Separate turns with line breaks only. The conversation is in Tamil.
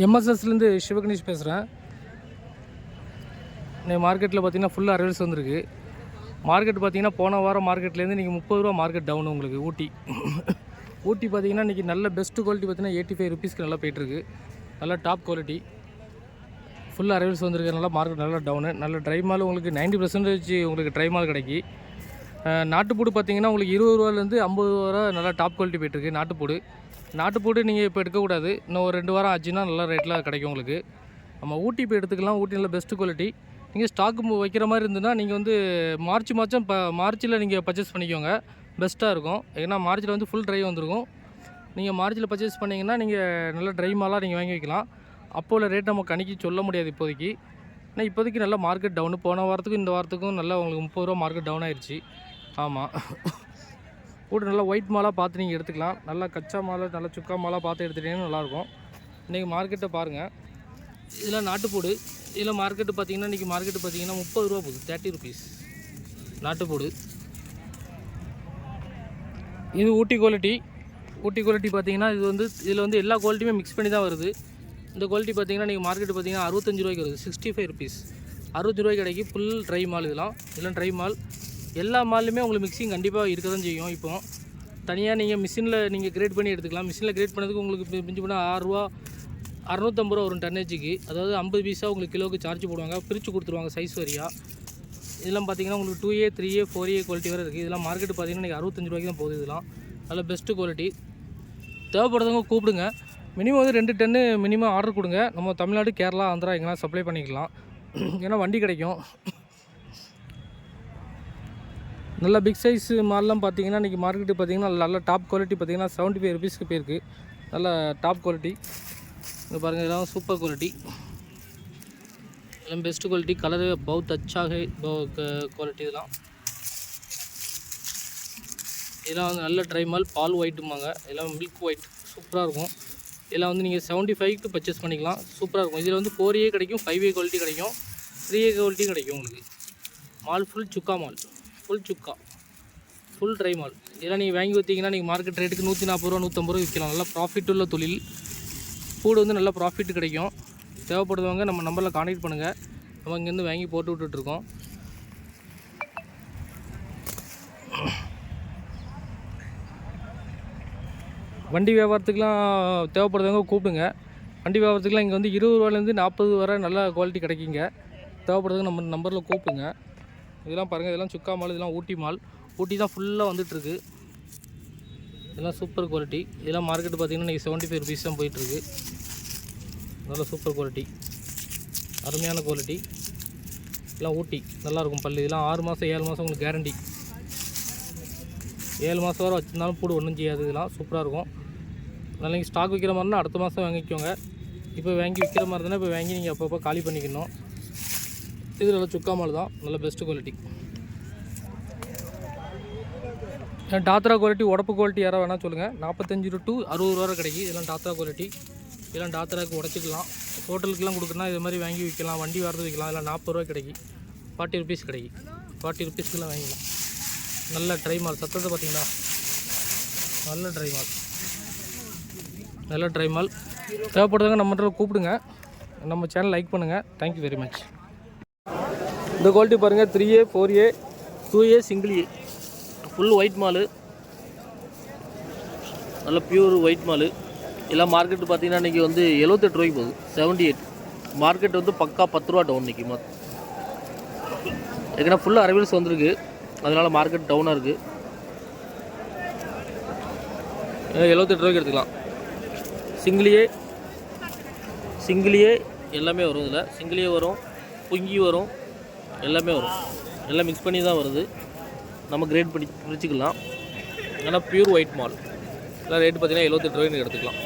எம்எஸ்எஸ்லேருந்து சிவகணேஷ் பேசுகிறேன். இன்னைக்கு மார்க்கெட்டில் பார்த்தீங்கன்னா ஃபுல்லாக அரைவல்ஸ் வந்திருக்கு. மார்க்கெட் பார்த்தீங்கன்னா போன வாரம் மார்க்கெட்லேருந்து இன்றைக்கி 30 ரூபா மார்க்கெட் டவுன். உங்களுக்கு ஊட்டி பார்த்தீங்கன்னா இன்றைக்கி நல்ல பெஸ்ட்டு குவாலிட்டி பார்த்தீங்கன்னா 85 ருபீஸ்க்கு நல்லா போய்ட்டுருக்கு. நல்லா டாப் குவாலிட்டி ஃபுல்லாக அரைவல்ஸ் வந்திருக்கிறதுனால மார்க்கெட் நல்லா டவுனு. நல்ல ட்ரை மால் உங்களுக்கு 90% உங்களுக்கு ட்ரை மால் கிடைக்கி. நாட்டுப்பூடு பார்த்தீங்கன்னா உங்களுக்கு 20 ரூபாலேருந்து 50 ரூபா நல்லா டாப் குவாலிட்டி போய்ட்டுருக்கு. நாட்டுப்பூடு நீங்கள் இப்போ எடுக்கக்கூடாது, இன்னும் ஒரு 2 வாரம் ஆச்சுன்னா நல்ல ரேட்டில் கிடைக்கும் உங்களுக்கு. நம்ம ஊட்டி இப்போ எடுத்துக்கலாம். ஊட்டி நல்ல பெஸ்ட்டு குவாலிட்டி. நீங்கள் ஸ்டாக்கு வைக்கிற மாதிரி இருந்ததுன்னா நீங்கள் வந்து மார்ச்சில் நீங்கள் பர்ச்சேஸ் பண்ணிக்கோங்க, பெஸ்ட்டாக இருக்கும். ஏன்னா மார்ச்சில் வந்து ஃபுல் ட்ரை வந்துருக்கும். நீங்கள் மார்ச்சில் பர்ச்சேஸ் பண்ணிங்கன்னா நீங்கள் நல்ல ட்ரை மாலாக நீங்கள் வாங்கி வைக்கலாம். அப்போ உள்ள ரேட் நம்ம கணிக்கி சொல்ல முடியாது இப்போதைக்கு. ஆனால் இப்போதைக்கு நல்லா மார்க்கெட் டவுனு. போன வாரத்துக்கும் இந்த வாரத்துக்கும் நல்லா உங்களுக்கு 30 ரூபா மார்க்கெட் டவுன் ஆயிடுச்சு. ஆமாம், கூட நல்லா ஒயிட் மாலாக பார்த்து நீங்கள் எடுத்துக்கலாம். நல்லா கச்சா மாலை நல்லா சுக்கா மாலாக பார்த்து எடுத்துகிட்டீங்கன்னா நல்லாயிருக்கும். இன்றைக்கி மார்க்கெட்டை பாருங்கள். இதெல்லாம் நாட்டுப்பூடு. இதில் மார்க்கெட்டு பார்த்திங்கன்னா இன்றைக்கி மார்க்கெட்டு பார்த்திங்கன்னா 30 ரூபா போகுது, 30 ருபீஸ் நாட்டுப்பூடு. இது ஊட்டி குவாலிட்டி. ஊட்டி குவாலிட்டி பார்த்திங்கன்னா இதில் வந்து எல்லா குவாலிட்டியுமே மிக்ஸ் பண்ணி தான் வருது. இந்த குவாலிட்டி பார்த்திங்கன்னா இன்றைக்கி மார்க்கெட்டு பார்த்திங்கன்னா 65 ரூபாய்க்கு வருது, 65 ருபீஸ். 60 ரூபாய்க்கு கிடைக்கி. ஃபுல் ட்ரை மால். இதெல்லாம் ட்ரை மால். எல்லா மால்லையுமே உங்களுக்கு மிக்சிங் கண்டிப்பாக இருக்க தான் செய்யும். இப்போ தனியாக நீங்கள் மிஷினில் நீங்கள் கிரேட் பண்ணி எடுத்துக்கலாம். மிஷினில் கிரேட் பண்ணதுக்கு உங்களுக்கு மிஞ்சி போனால் 6 ரூபா 650 ரூபா வரும் டன்னேஜுக்கு. அதாவது 50 பைசா உங்களுக்கு கிலோவுக்கு சார்ஜ் போடுவாங்க, பிரித்து கொடுத்துருவாங்க சைஸ் வரியாக. இதெல்லாம் பார்த்திங்கன்னா உங்களுக்கு 2A 3A 4A குவாலிட்டி வரை இருக்குது. இதெல்லாம் மார்க்கெட்டு பார்த்திங்கன்னா இன்றைக்கி 65 ரூபாய்க்கு தான் போகுது. இதெல்லாம் நல்ல பெஸ்ட்டு குவாலிட்டி. தேவைப்படுறவங்க கூப்பிடுங்க. மினிமம் வந்து 2 டன்னு மினிமம் ஆர்டர் கொடுங்க. நம்ம தமிழ்நாடு, கேரளா, ஆந்திரா எங்கெல்லாம் சப்ளை பண்ணிக்கலாம். ஏன்னா வண்டி கிடைக்கும். நல்ல பிக் சைஸ் மால்லாம் பார்த்தீங்கன்னா இன்றைக்கி மார்க்கெட்டு பார்த்திங்கன்னா நல்ல டாப் குவாலிட்டி பார்த்திங்கன்னா 75 ருபீஸ்க்கு போயிருக்கு. நல்ல டாப் குவாலிட்டி. இங்கே பாருங்கள், இதெல்லாம் சூப்பர் குவாலிட்டி, எல்லாம் பெஸ்ட்டு குவாலிட்டி. கலரு பவுத் அச்சாக குவாலிட்டி. இதெல்லாம் வந்து நல்ல ட்ரை மால், பால் ஒயிட்டுமாங்க. இதெல்லாம் மில்க் ஒயிட் சூப்பராக இருக்கும். இதெல்லாம் வந்து நீங்கள் 75க்கு பர்ச்சேஸ் பண்ணிக்கலாம். சூப்பராக இருக்கும். இதில் வந்து 4A கிடைக்கும், 5A குவாலிட்டி கிடைக்கும், 3A குவாலிட்டி கிடைக்கும் உங்களுக்கு. மால் ஃபுல் சுக்கா மால், ஃபுல் சுக்கா, ஃபுல் ட்ரை மால். இதெல்லாம் நீங்கள் வாங்கி வைத்தீங்கன்னா நீங்கள் மார்க்கெட் ரேட்டுக்கு 140 ரூபா 150 ரூபா விற்கலாம். நல்லா ப்ராஃபிட் உள்ள தொழில். ஃபுட் வந்து நல்லா ப்ராஃபிட் கிடைக்கும். தேவைப்படுறவங்க நம்ம நம்பரில் கான்டாக்ட் பண்ணுங்கள். நம்ம இங்கேருந்து வாங்கி போட்டு விட்டுட்ருக்கோம். வண்டி வியாபாரத்துக்குலாம் தேவைப்படுறவங்க கூப்பிடுங்க. வண்டி வியாபாரத்துக்குலாம் இங்கே வந்து 20 ரூபாலேருந்து 40 வரை நல்ல குவாலிட்டி கிடைக்குங்க. தேவைப்படுறதுக்கு நம்ம நம்பரில் கூப்பிடுங்க. இதெல்லாம் பாருங்கள், இதெல்லாம் சுக்கா மால், இதெல்லாம் ஊட்டி மால். ஊட்டி தான் ஃபுல்லாக வந்துட்டுருக்கு. இதெல்லாம் சூப்பர் குவாலிட்டி. இதெல்லாம் மார்க்கெட்டு பார்த்திங்கன்னா இன்றைக்கி 75 ருபீஸ் தான் போயிட்டுருக்கு. நல்ல சூப்பர் குவாலிட்டி, அருமையான குவாலிட்டி. இதெல்லாம் ஊட்டி நல்லாயிருக்கும் பல்லு. இதெல்லாம் 6 மாதம் 7 மாதம் உங்களுக்கு கேரண்டி. 7 மாதம் வரை வச்சுருந்தாலும் பூடு ஒன்றும் செய்யாது. இதெல்லாம் சூப்பராக இருக்கும். நாளைக்கு ஸ்டாக் விற்கிற மாதிரினா அடுத்த மாதம் வாங்கிக்கோங்க. இப்போ வாங்கி விற்கிற மாதிரி இருந்தால் இப்போ வாங்கி நீங்கள் அப்பப்போ காலி பண்ணிக்கணும். இது நல்ல சுக்கா மால் தான், நல்ல பெஸ்ட்டு குவாலிட்டி. டாத்ரா குவாலிட்டி, உடப்பு குவாலிட்டி யாராவது வேணால் சொல்லுங்கள். 45 to 60 ரூபா கிடைக்கும். இதெல்லாம் டாத்ரா குவாலிட்டி. இதெல்லாம் டாத்ராவுக்கு உடச்சிக்கலாம். ஹோட்டலுக்குலாம் கொடுக்குறனா இது மாதிரி வாங்கி விற்கலாம். வண்டி வரது விற்கலாம். இதெல்லாம் 40 ரூபா கிடைக்கும், 40 ருபீஸ் கிடைக்கும். 40 ருபீஸ்க்குலாம் வாங்கிக்கலாம். நல்ல ட்ரை மால். சத்தத்தை பார்த்தீங்களா, நல்ல ட்ரை மால், நல்ல ட்ரை மால். தேவைப்படுறவங்க நம்ம கூப்பிடுங்க. நம்ம சேனல் லைக் பண்ணுங்கள். Thank you very much. இந்த குவாலிட்டி பாருங்கள், 3A 4A 2A single A full white மாலு, நல்ல பியூர் ஒயிட் மாலு. எல்லாம் மார்க்கெட்டு பார்த்திங்கன்னா இன்றைக்கி வந்து 78 ரூபாய்க்கு போகுது, 78. மார்க்கெட் வந்து பக்கா 10 ரூபா டவுன் இன்றைக்கி. ஏன்னா ஃபுல்லாக அரைவல்ஸ் வந்திருக்கு, அதனால் மார்க்கெட் டவுனாக இருக்குது. 78 ரூபாய்க்கு எடுத்துக்கலாம். சிங்கிள் A எல்லாமே வரும். இதில் சிங்கிள் A வரும், புங்கி வரும், எல்லாமே வரும். எல்லாம் மிக்ஸ் பண்ணி தான் வருது. நம்ம கிரேட் பண்ணி பிரிச்சுக்கலாம். ஏன்னா பியூர் ஒயிட் மால். எல்லாம் ரேட்டு பார்த்திங்கன்னா 78 ரூபாய்க்கு எடுத்துக்கலாம்.